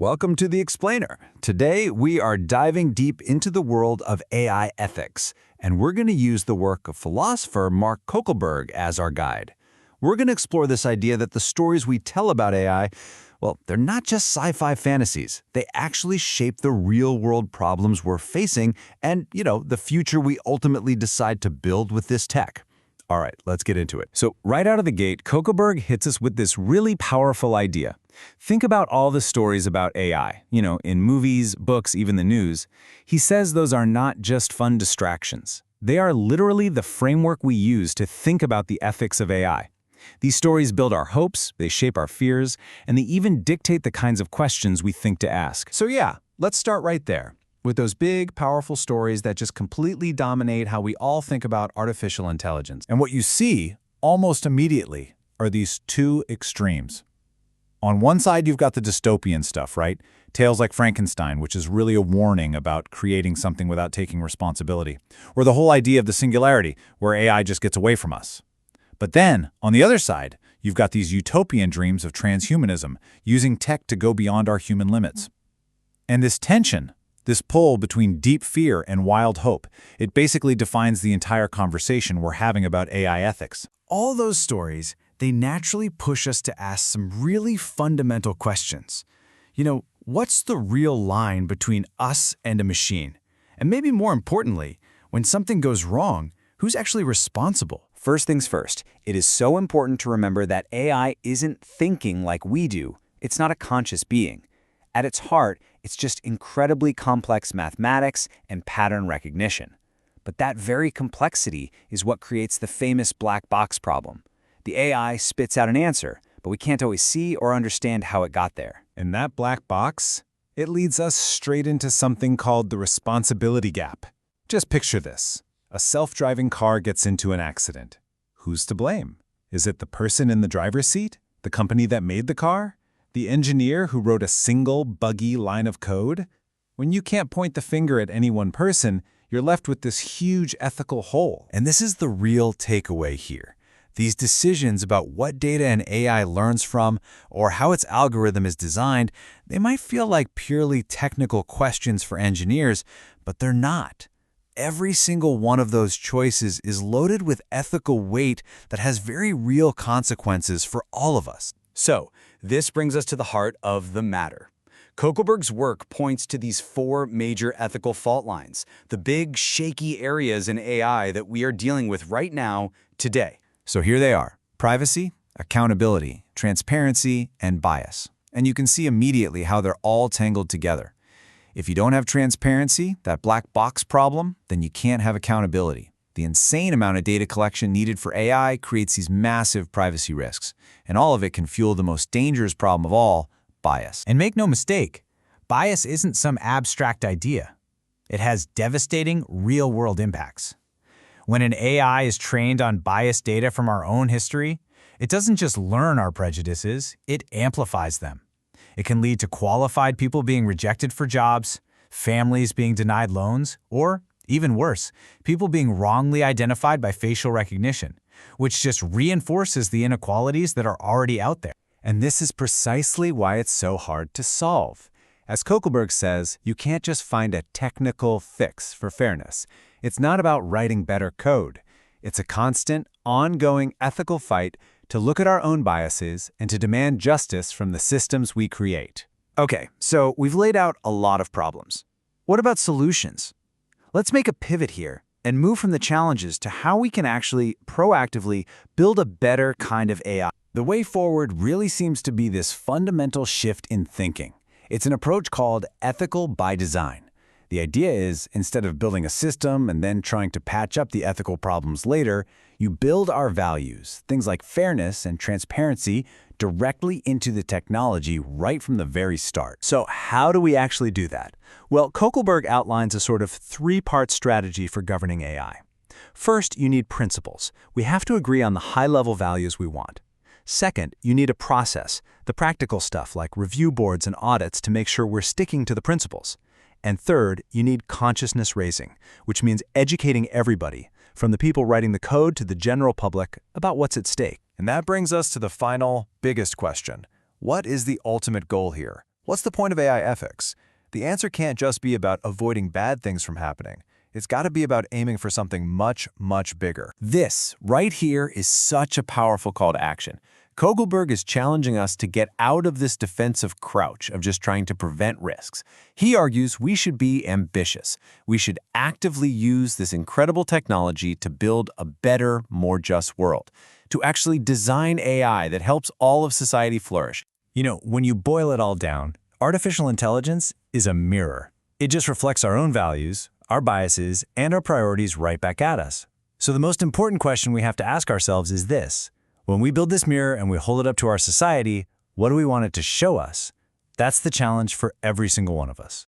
Welcome to The Explainer. Today, we are diving deep into the world of AI ethics, and we're going to use the work of philosopher Mark Kokelberg as our guide. We're going to explore this idea that the stories we tell about AI, well, they're not just sci-fi fantasies. They actually shape the real-world problems we're facing and, the future we ultimately decide to build with this tech. All right, let's get into it. So right out of the gate, Kokelberg hits us with this really powerful idea. Think about all the stories about AI, in movies, books, even the news. He says those are not just fun distractions. They are literally the framework we use to think about the ethics of AI. These stories build our hopes, they shape our fears, and they even dictate the kinds of questions we think to ask. So yeah, let's start right there, with those big, powerful stories that just completely dominate how we all think about artificial intelligence. And what you see, almost immediately, are these two extremes. On one side, you've got the dystopian stuff, right? Tales like Frankenstein, which is really a warning about creating something without taking responsibility. Or the whole idea of the singularity, where AI just gets away from us. But then, on the other side, you've got these utopian dreams of transhumanism, using tech to go beyond our human limits. And this tension, this pull between deep fear and wild hope, it basically defines the entire conversation we're having about AI ethics. All those stories, they naturally push us to ask some really fundamental questions. What's the real line between us and a machine? And maybe more importantly, when something goes wrong, who's actually responsible? First things first, it is so important to remember that AI isn't thinking like we do. It's not a conscious being. At its heart, it's just incredibly complex mathematics and pattern recognition. But that very complexity is what creates the famous black box problem. The AI spits out an answer, but we can't always see or understand how it got there. And that black box, it leads us straight into something called the responsibility gap. Just picture this. A self-driving car gets into an accident. Who's to blame? Is it the person in the driver's seat? The company that made the car? The engineer who wrote a single, buggy line of code? When you can't point the finger at any one person, you're left with this huge ethical hole. And this is the real takeaway here. These decisions about what data an AI learns from or how its algorithm is designed, they might feel like purely technical questions for engineers, but they're not. Every single one of those choices is loaded with ethical weight that has very real consequences for all of us. So, this brings us to the heart of the matter. Kokelberg's work points to these four major ethical fault lines, the big, shaky areas in AI that we are dealing with right now, today. So here they are: privacy, accountability, transparency, and bias. And you can see immediately how they're all tangled together. If you don't have transparency, that black box problem, then you can't have accountability. The insane amount of data collection needed for AI creates these massive privacy risks, and all of it can fuel the most dangerous problem of all, bias. And make no mistake, bias isn't some abstract idea. It has devastating, real-world impacts. When an AI is trained on biased data from our own history, it doesn't just learn our prejudices, it amplifies them. It can lead to qualified people being rejected for jobs, families being denied loans, or, even worse, people being wrongly identified by facial recognition, which just reinforces the inequalities that are already out there. And this is precisely why it's so hard to solve. As Kokelberg says, you can't just find a technical fix for fairness. It's not about writing better code. It's a constant, ongoing ethical fight to look at our own biases and to demand justice from the systems we create. Okay, so we've laid out a lot of problems. What about solutions? Let's make a pivot here and move from the challenges to how we can actually proactively build a better kind of AI. The way forward really seems to be this fundamental shift in thinking. It's an approach called ethical by design. The idea is, instead of building a system and then trying to patch up the ethical problems later, you build our values, things like fairness and transparency, directly into the technology right from the very start. So how do we actually do that? Well, Kokelberg outlines a sort of three-part strategy for governing AI. First, you need principles. We have to agree on the high-level values we want. Second, you need a process, the practical stuff like review boards and audits to make sure we're sticking to the principles. And third, you need consciousness raising, which means educating everybody, from the people writing the code to the general public, about what's at stake. And that brings us to the final, biggest question. What is the ultimate goal here? What's the point of AI ethics? The answer can't just be about avoiding bad things from happening. It's got to be about aiming for something much, much bigger. This, right here, is such a powerful call to action. Kogelberg is challenging us to get out of this defensive crouch of just trying to prevent risks. He argues we should be ambitious. We should actively use this incredible technology to build a better, more just world, to actually design AI that helps all of society flourish. You know, when you boil it all down, artificial intelligence is a mirror. It just reflects our own values, our biases, and our priorities right back at us. So the most important question we have to ask ourselves is this: when we build this mirror and we hold it up to our society, what do we want it to show us? That's the challenge for every single one of us.